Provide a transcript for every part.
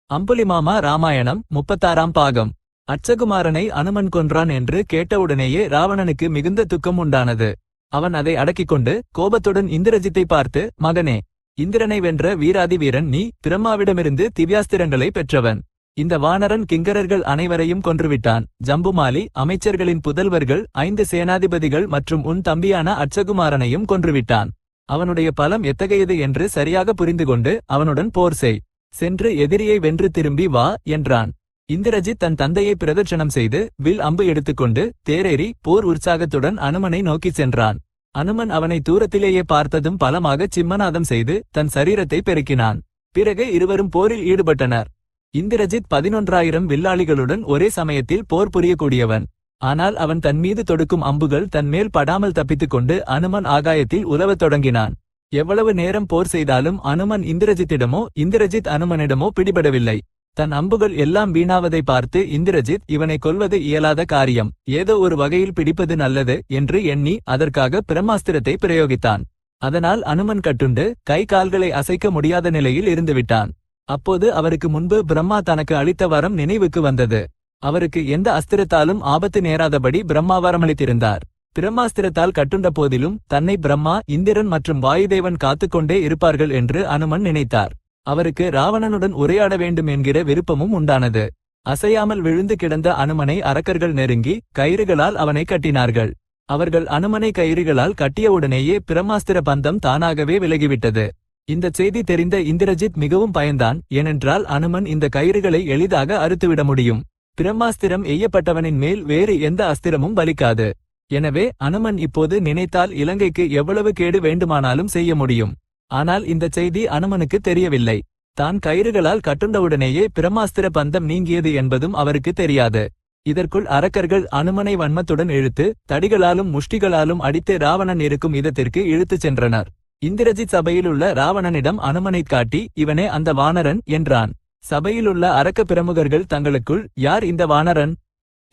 அம்புலிமாமா ராமாயணம் 36ஆம் பாகம். அட்சகுமாரனை அனுமன் கொன்றான் என்று கேட்டவுடனேயே ராவணனுக்கு மிகுந்த துக்கம் உண்டானது. அவன் அதை அடக்கிக் கொண்டு கோபத்துடன் இந்திரஜித்தை பார்த்து, மகனே, இந்திரனை வென்ற வீராதி வீரன் நீ. பிரம்மாவிடமிருந்து திவ்யாஸ்திரங்களை பெற்றவன். இந்த வானரன் கிங்கரர்கள் அனைவரையும் கொன்றுவிட்டான். ஜம்புமாலி, அமைச்சர்களின் புதல்வர்கள், 5 சேனாதிபதிகள் மற்றும் உன் தம்பியான அட்சகுமாரனையும் கொன்றுவிட்டான். அவனுடைய பலம் எத்தகையது என்று சரியாக புரிந்துகொண்டு அவனுடன் போர் செய். சென்று எதிரியை வென்று திரும்பி வா என்றான். இந்திரஜித் தன் தந்தையை பிரதட்சணம் செய்து வில் அம்பு எடுத்துக்கொண்டு தேரேறி போர் உற்சாகத்துடன் அனுமனை நோக்கிச் சென்றான். அனுமன் அவனை தூரத்திலேயே பார்த்ததும் பலமாகச் சிம்மநாதம் செய்து தன் சரீரத்தை பெருக்கினான். பிறகு இருவரும் போரில் ஈடுபட்டனர். இந்திரஜித் 11,000 வில்லாளிகளுடன் ஒரே சமயத்தில் போர் புரியக்கூடியவன். ஆனால் அவன் தன் மீது தொடுக்கும் அம்புகள் தன் மேல் படாமல் தப்பித்துக் கொண்டு அனுமன் ஆகாயத்தில் உலவத் தொடங்கினான். எவ்வளவு நேரம் போர் செய்தாலும் அனுமன் இந்திரஜித்திடமோ இந்திரஜித் அனுமனிடமோ பிடிபடவில்லை. தன் அம்புகள் எல்லாம் வீணாவதை பார்த்து இந்திரஜித் இவனை கொல்வது இயலாத காரியம், ஏதோ ஒரு வகையில் பிடிப்பது நல்லது என்று எண்ணி அதற்காக பிரம்மாஸ்திரத்தை பிரயோகித்தான். அதனால் அனுமன் கட்டுண்டு கை கால்களை அசைக்க முடியாத நிலையில் இருந்துவிட்டான். அப்போது அவருக்கு முன்பு பிரம்மா தனக்கு அளித்த வரம் நினைவுக்கு வந்தது. அவருக்கு எந்த அஸ்திரத்தாலும் ஆபத்து நேராதபடி பிரம்மா வரமளித்திருந்தார். பிரம்மாஸ்திரத்தால் கட்டுண்ட போதிலும் தன்னை பிரம்மா, இந்திரன் மற்றும் வாயுதேவன் காத்துக்கொண்டே இருப்பார்கள் என்று அனுமன் நினைத்தார். அவருக்கு ராவணனுடன் உரையாட வேண்டும் என்கிற விருப்பமும் உண்டானது. அசையாமல் விழுந்து கிடந்த அனுமனை அரக்கர்கள் நெருங்கி கயிறுகளால் அவனை கட்டினார்கள். அவர்கள் அனுமனை கயிறுகளால் கட்டியவுடனேயே பிரம்மாஸ்திர பந்தம் தானாகவே விலகிவிட்டது. இந்த செய்தி தெரிந்த இந்திரஜித் மிகவும் பயந்தான். ஏனென்றால் அனுமன் இந்த கயிறுகளை எளிதாக அறுத்துவிட முடியும். பிரம்மாஸ்திரம் எய்யப்பட்டவனின் மேல் வேறு எந்த அஸ்திரமும் பலிக்காது. எனவே அனுமன் இப்போது நினைத்தால் இலங்கைக்கு எவ்வளவு கேடு வேண்டுமானாலும் செய்ய முடியும். ஆனால் இந்த செய்தி அனுமனுக்கு தெரியவில்லை. தான் கயிறுகளால் கட்டுண்டவுடனேயே பிரம்மாஸ்திர பந்தம் நீங்கியது என்பதும் அவருக்கு தெரியாது. இதற்குள் அரக்கர்கள் அனுமனை வன்மத்துடன் இழுத்து தடிகளாலும் முஷ்டிகளாலும் அடித்து ராவணன் இருக்கும் இடத்திற்கு இழுத்துச் சென்றனர். இந்திரஜித் சபையிலுள்ள ராவணனிடம் அனுமனைக் காட்டி இவனே அந்த வானரன் என்றான். சபையிலுள்ள அரக்க பிரமுகர்கள் தங்களுக்குள், யார் இந்த வானரன்?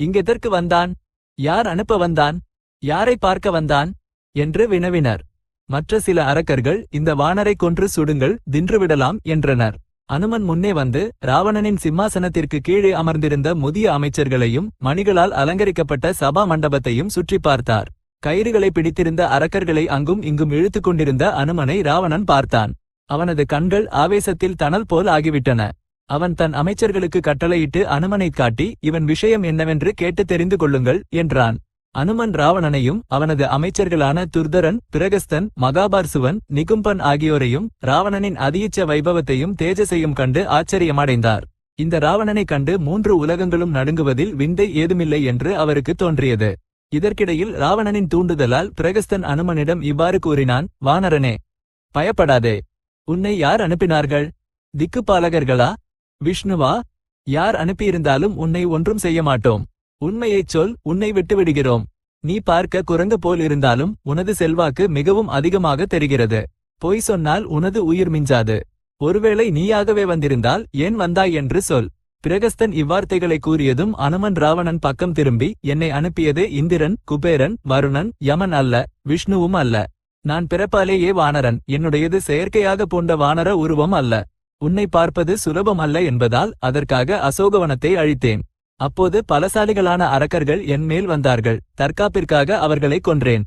இங்கெதற்கு வந்தான்? யார் அனுப்ப வந்தான்? யாரை பார்க்க வந்தான் என்று வினவினர். மற்ற சில அரக்கர்கள், இந்த வானரை கொன்று சுடுங்கள், தின்றுவிடலாம் என்றனர். அனுமன் முன்னே வந்து ராவணனின் சிம்மாசனத்திற்கு கீழே அமர்ந்திருந்த முதிய அமைச்சர்களையும் மணிகளால் அலங்கரிக்கப்பட்ட சபா மண்டபத்தையும் சுற்றி பார்த்தார். கயிறுகளை பிடித்திருந்த அரக்கர்களை அங்கும் இங்கும் இழுத்துக் கொண்டிருந்த அனுமனை ராவணன் பார்த்தான். அவனது கண்கள் ஆவேசத்தில் தணல் போல் ஆகிவிட்டன. அவன் தன் அமைச்சர்களுக்கு கட்டளையிட்டு அனுமனைக் காட்டி, இவன் விஷயம் என்னவென்று கேட்டு தெரிந்து கொள்ளுங்கள் என்றான். அனுமன் ராவணனையும் அவனது அமைச்சர்களான துர்தரன், பிரகஸ்தன், மகாபார்சுவன், நிகும்பன் ஆகியோரையும் ராவணனின் அதியுச்ச வைபவத்தையும் தேஜசையும் கண்டு ஆச்சரியமடைந்தார். இந்த ராவணனைக் கண்டு 3 உலகங்களும் நடுங்குவதில் விந்தை ஏதுமில்லை என்று அவருக்கு தோன்றியது. இதற்கிடையில் ராவணனின் தூண்டுதலால் பிரகஸ்தன் அனுமனிடம் இவ்வாறு கூறினான், வானரனே, பயப்படாதே. உன்னை யார் அனுப்பினார்கள்? திக்குப்பாலகர்களா? விஷ்ணுவா? யார் அனுப்பியிருந்தாலும் உன்னை ஒன்றும் செய்ய மாட்டோம். உண்மையைச் சொல், உன்னை விட்டுவிடுகிறோம். நீ பார்க்க குரங்கு போல் இருந்தாலும் உனது செல்வாக்கு மிகவும் அதிகமாக தெரிகிறது. பொய் சொன்னால் உனது உயிர் மிஞ்சாது. ஒருவேளை நீயாகவே வந்திருந்தால் ஏன் வந்தாய் என்று சொல். பிரகஸ்தன் இவ்வார்த்தைகளை கூறியதும் அனுமன் ராவணன் பக்கம் திரும்பி, என்னை அனுப்பியது இந்திரன், குபேரன், வருணன், யமன் அல்ல, விஷ்ணுவும் அல்ல. நான் பிறப்பாலேயே வானரன். என்னுடையது செயற்கையாக பூண்ட வானர உருவம் அல்ல. உன்னை பார்ப்பது சுலபம் அல்ல என்பதால் அதற்காக அசோகவனத்தை அழித்தேன். அப்போது பலசாலிகளான அரக்கர்கள் என் மேல் வந்தார்கள். தற்காப்பிற்காக அவர்களை கொன்றேன்.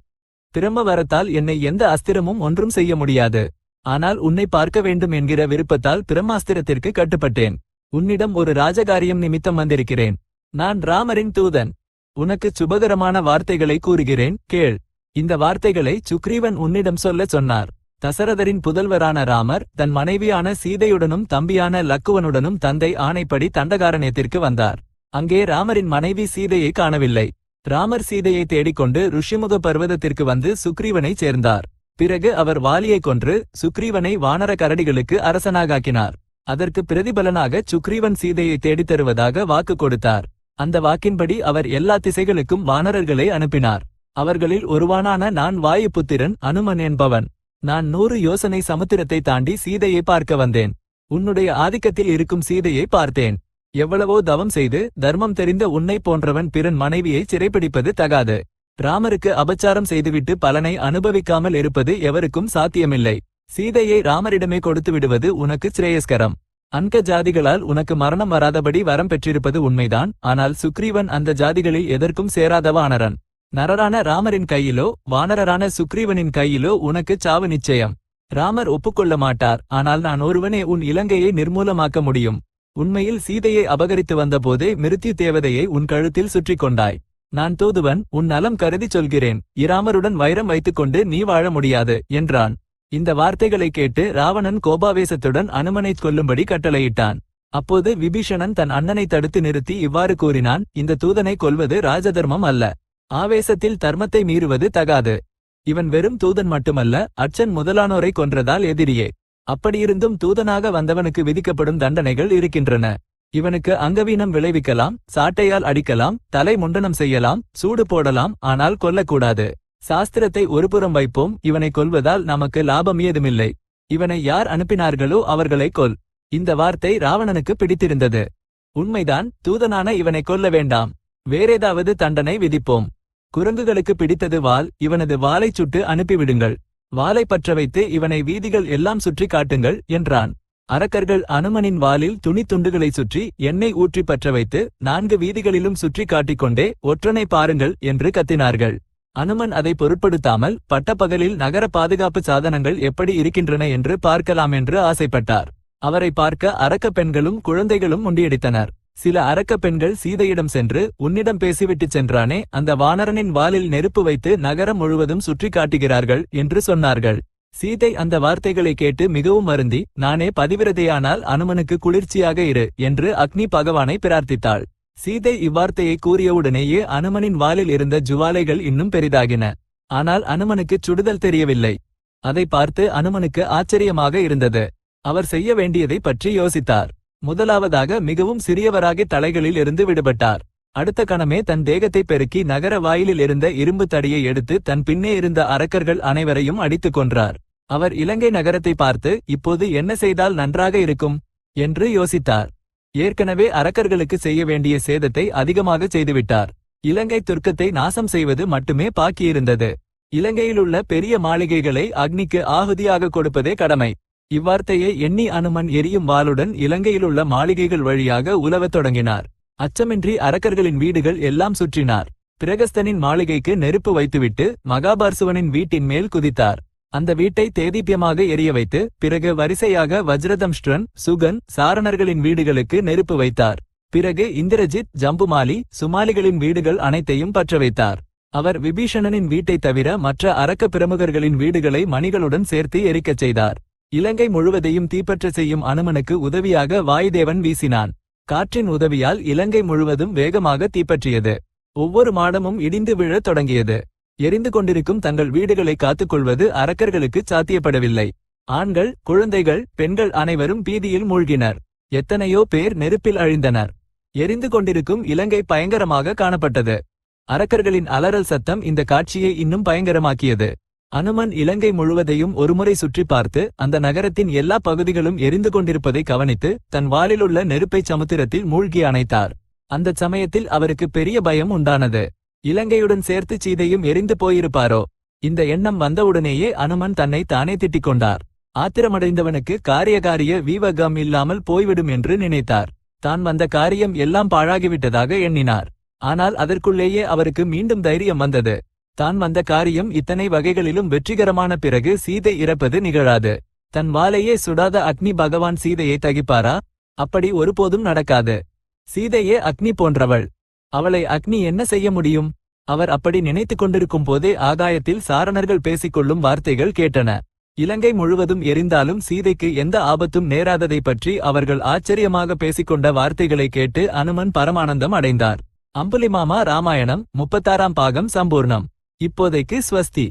திரும்ப வரத்தால் என்னை எந்த அஸ்திரமும் ஒன்றும் செய்ய முடியாது. ஆனால் உன்னை பார்க்க வேண்டும் என்கிற விருப்பத்தால் பிரம்மாஸ்திரத்திற்கு கட்டுப்பட்டேன். உன்னிடம் ஒரு ராஜகாரியம் நிமித்தம் வந்திருக்கிறேன். நான் ராமரின் தூதன். உனக்கு சுபகரமான வார்த்தைகளை கூறுகிறேன், கேள். இந்த வார்த்தைகளை சுக்ரீவன் உன்னிடம் சொல்லச் சொன்னார். தசரதரின் புதல்வரான ராமர் தன் மனைவியான சீதையுடனும் தம்பியான லக்குவனுடனும் தந்தை ஆணைப்படி தண்டகாரண்யத்திற்கு வந்தார். அங்கே ராமரின் மனைவி சீதையை காணவில்லை. ராமர் சீதையை தேடிக்கொண்டு ருஷிமுக பர்வதத்திற்கு வந்து சுக்ரீவனைச் சேர்ந்தார். பிறகு அவர் வாலியை கொன்று சுக்ரீவனை வானர கரடிகளுக்கு அரசனாகாக்கினார். அதற்கு பிரதிபலனாக சுக்ரீவன் சீதையை தேடித் தருவதாக வாக்கு கொடுத்தார். அந்த வாக்கின்படி அவர் எல்லா திசைகளுக்கும் வானரர்களை அனுப்பினார். அவர்களில் ஒருவானான நான் வாயுபுத்திரன் அனுமன் என்பவன். நான் 100 யோசனை சமுத்திரத்தை தாண்டி சீதையை பார்க்க வந்தேன். உன்னுடைய ஆதிக்கத்தில் இருக்கும் சீதையை பார்த்தேன். எவ்வளவோ தவம் செய்து தர்மம் தெரிந்த உன்னை போன்றவன் பிறன் மனைவியை சிறைப்பிடிப்பது தகாது. ராமருக்கு அபச்சாரம் செய்துவிட்டு பலனை அனுபவிக்காமல் இருப்பது எவருக்கும் சாத்தியமில்லை. சீதையை ராமரிடமே கொடுத்து விடுவது உனக்கு சிரேயஸ்கரம். அன்க ஜாதிகளால் உனக்கு மரணம் வராதபடி வரம் பெற்றிருப்பது உண்மைதான். ஆனால் சுக்ரீவன் அந்த ஜாதிகளில் எதற்கும் சேராத வானரன். நரரான ராமரின் கையிலோ வானரரான சுக்ரீவனின் கையிலோ உனக்கு சாவு நிச்சயம். ராமர் ஒப்புக்கொள்ள மாட்டார். ஆனால் நான் ஒருவனே உன் இலங்கையை நிர்மூலமாக்க முடியும். உண்மையில் சீதையை அபகரித்து வந்தபோதே மிருத்யு தேவதையை உன் கழுத்தில் சுற்றி கொண்டாய். நான் தூதுவன், உன் நலம் கருதி சொல்கிறேன். இராமருடன் வைரம் வைத்துக்கொண்டு நீ வாழ முடியாது என்றான். இந்த வார்த்தைகளை கேட்டு ராவணன் கோபாவேசத்துடன் அனுமனைக் கொல்லும்படி கட்டளையிட்டான். அப்போது விபீஷணன் தன் அண்ணனை தடுத்து நிறுத்தி இவ்வாறு கூறினான், இந்த தூதனை கொல்வது ராஜதர்மம் அல்ல. ஆவேசத்தில் தர்மத்தை மீறுவது தகாது. இவன் வெறும் தூதன் மட்டுமல்ல, அர்ச்சன் முதலானோரை கொன்றதால் எதிரியே. அப்படியிருந்தும் தூதனாக வந்தவனுக்கு விதிக்கப்படும் தண்டனைகள் இருக்கின்றன. இவனுக்கு அங்கவீனம் விளைவிக்கலாம், சாட்டையால் அடிக்கலாம், தலை முண்டனம் செய்யலாம், சூடு போடலாம், ஆனால் கொல்லக்கூடாது. சாஸ்திரத்தை ஒருபுறம் வைப்போம். இவனை கொல்வதால் நமக்கு லாபம் ஏதுமில்லை. இவனை யார் அனுப்பினார்களோ அவர்களை கொல். இந்த வார்த்தை ராவணனுக்கு பிடித்திருந்தது. உண்மைதான், தூதனான இவனை கொல்ல வேண்டாம். வேறேதாவது தண்டனை விதிப்போம். குரங்குகளுக்கு பிடித்தது வால், இவனது வாளைச் சுட்டு அனுப்பிவிடுங்கள். வாலை பற்ற வைத்து இவனை வீதிகள் எல்லாம் சுற்றி காட்டுங்கள் என்றான். அரக்கர்கள் அனுமனின் வாலில் துணி துண்டுகளை சுற்றி எண்ணெய் ஊற்றி பற்ற வைத்து 4 வீதிகளிலும் சுற்றி காட்டிக்கொண்டே ஒற்றனை பாருங்கள் என்று கத்தினார்கள். அனுமன் அதை பொருட்படுத்தாமல் பட்டப்பகலில் நகர பாதுகாப்பு சாதனங்கள் எப்படி இருக்கின்றன என்று பார்க்கலாம் என்று ஆசைப்பட்டார். அவரை பார்க்க அரக்க பெண்களும் குழந்தைகளும் முண்டியடித்தனர். சில அரக்க பெண்கள் சீதையிடம் சென்று, உன்னிடம் பேசிவிட்டுச் சென்றானே, அந்த வானரனின் வாலில் நெருப்பு வைத்து நகரம் முழுவதும் சுற்றி காட்டுகிறார்கள் என்று சொன்னார்கள். சீதை அந்த வார்த்தைகளை கேட்டு மிகவும் வருந்தி, நானே பதிவிரதையானால் அனுமனுக்கு குளிர்ச்சியாக இரு என்று அக்னி பகவானை பிரார்த்தித்தாள். சீதை இவ்வார்த்தையை கூறியவுடனேயே அனுமனின் வாலில் இருந்த ஜுவாலைகள் இன்னும் பெரிதாகின. ஆனால் அனுமனுக்கு சுடுதல் தெரியவில்லை. அதை பார்த்து அனுமனுக்கு ஆச்சரியமாக இருந்தது. அவர் செய்ய வேண்டியதை பற்றி யோசித்தார். முதலாவதாக மிகவும் சிறியவராகி தலைகளில் இருந்து விடுபட்டார். அடுத்த கணமே தன் தேகத்தை பெருக்கி நகர வாயிலில் இருந்த இரும்பு தடியை எடுத்து தன் பின்னே இருந்த அரக்கர்கள் அனைவரையும் அடித்துக் கொன்றார். அவர் இலங்கை நகரத்தை பார்த்து, இப்போது என்ன செய்தால் நன்றாக இருக்கும் என்று யோசித்தார். ஏற்கனவே அரக்கர்களுக்கு செய்ய வேண்டிய சேதத்தை அதிகமாக செய்துவிட்டார். இலங்கை துர்க்கத்தை நாசம் செய்வது மட்டுமே பாக்கியிருந்தது. இலங்கையிலுள்ள பெரிய மாளிகைகளை அக்னிக்கு ஆகுதியாக கொடுப்பதே கடமை. இவ்வார்த்தையை எண்ணி அனுமன் எரியும் வாளுடன் இலங்கையிலுள்ள மாளிகைகள் வழியாக உலவத் தொடங்கினார். அச்சமின்றி அரக்கர்களின் வீடுகள் எல்லாம் சுற்றினார். பிரகஸ்தனின் மாளிகைக்கு நெருப்பு வைத்துவிட்டு மகாபார்சுவனின் வீட்டின் மேல் குதித்தார். அந்த வீட்டை தேதீபியமாக எரிய வைத்து பிறகு வரிசையாக வஜ்ரதம்ஷ்ட்ரன், சுகன், சாரணர்களின் வீடுகளுக்கு நெருப்பு வைத்தார். பிறகு இந்திரஜித், ஜம்புமாலி, சுமாலிகளின் வீடுகள் அனைத்தையும் பற்ற வைத்தார். அவர் விபீஷணனின் வீட்டை தவிர மற்ற அரக்க பிரமுகர்களின் வீடுகளை மணிகளுடன் சேர்த்து எரிக்கச் செய்தார். இலங்கை முழுவதையும் தீப்பற்ற செய்யும் அனுமனுக்கு உதவியாக வாயுதேவன் வீசினான். காற்றின் உதவியால் இலங்கை முழுவதும் வேகமாக தீப்பற்றியது. ஒவ்வொரு மாடமும் இடிந்து விழத் தொடங்கியது. எரிந்து கொண்டிருக்கும் தங்கள் வீடுகளை காத்துக்கொள்வது அரக்கர்களுக்கு சாத்தியப்படவில்லை. ஆண்கள், குழந்தைகள், பெண்கள் அனைவரும் பீதியில் மூழ்கினர். எத்தனையோ பேர் நெருப்பில் அழிந்தனர். எரிந்து கொண்டிருக்கும் இலங்கை பயங்கரமாக காணப்பட்டது. அரக்கர்களின் அலறல் சத்தம் இந்த காட்சியை இன்னும் பயங்கரமாக்கியது. அனுமன் இலங்கை முழுவதையும் ஒருமுறை சுற்றி பார்த்து அந்த நகரத்தின் எல்லா பகுதிகளும் எரிந்து கொண்டிருப்பதை கவனித்து தன் வாலிலுள்ள நெருப்பை சமுத்திரத்தில் மூழ்கி அணைத்தார். அந்த சமயத்தில் அவருக்கு பெரிய பயம் உண்டானது. இலங்கையுடன் சேர்த்து சீதையும் எரிந்து போயிருப்பாரோ? இந்த எண்ணம் வந்தவுடனேயே அனுமன் தன்னை தானே திட்டிக் கொண்டார். ஆத்திரமடைந்தவனுக்கு காரிய வீவகம் இல்லாமல் போய்விடும் என்று நினைத்தார். தான் வந்த காரியம் எல்லாம் பாழாகிவிட்டதாக எண்ணினார். ஆனால் அதற்குள்ளேயே அவருக்கு மீண்டும் தைரியம் வந்தது. தான் வந்த காரியம் இத்தனை வகைகளிலும் வெற்றிகரமான பிறகு சீதை இறப்பது நிகழாது. தன் வாளையே சுடாத அக்னி பகவான் சீதையை தகிப்பாரா? அப்படி ஒருபோதும் நடக்காது. சீதையே அக்னி போன்றவள். அவளை அக்னி என்ன செய்ய முடியும்? அவர் அப்படி நினைத்துக் கொண்டிருக்கும் போதே ஆகாயத்தில் சாரணர்கள் பேசிக்கொள்ளும் வார்த்தைகள் கேட்டன. இலங்கை முழுவதும் எரிந்தாலும் சீதைக்கு எந்த ஆபத்தும் நேராததை பற்றி அவர்கள் ஆச்சரியமாக பேசிக்கொண்ட வார்த்தைகளை கேட்டு அனுமன் பரமானந்தம் அடைந்தார். அம்புலிமாமா ராமாயணம் 36ஆம் பாகம் சம்பூர்ணம். இப்போதைக்கு ஸ்வஸ்தி.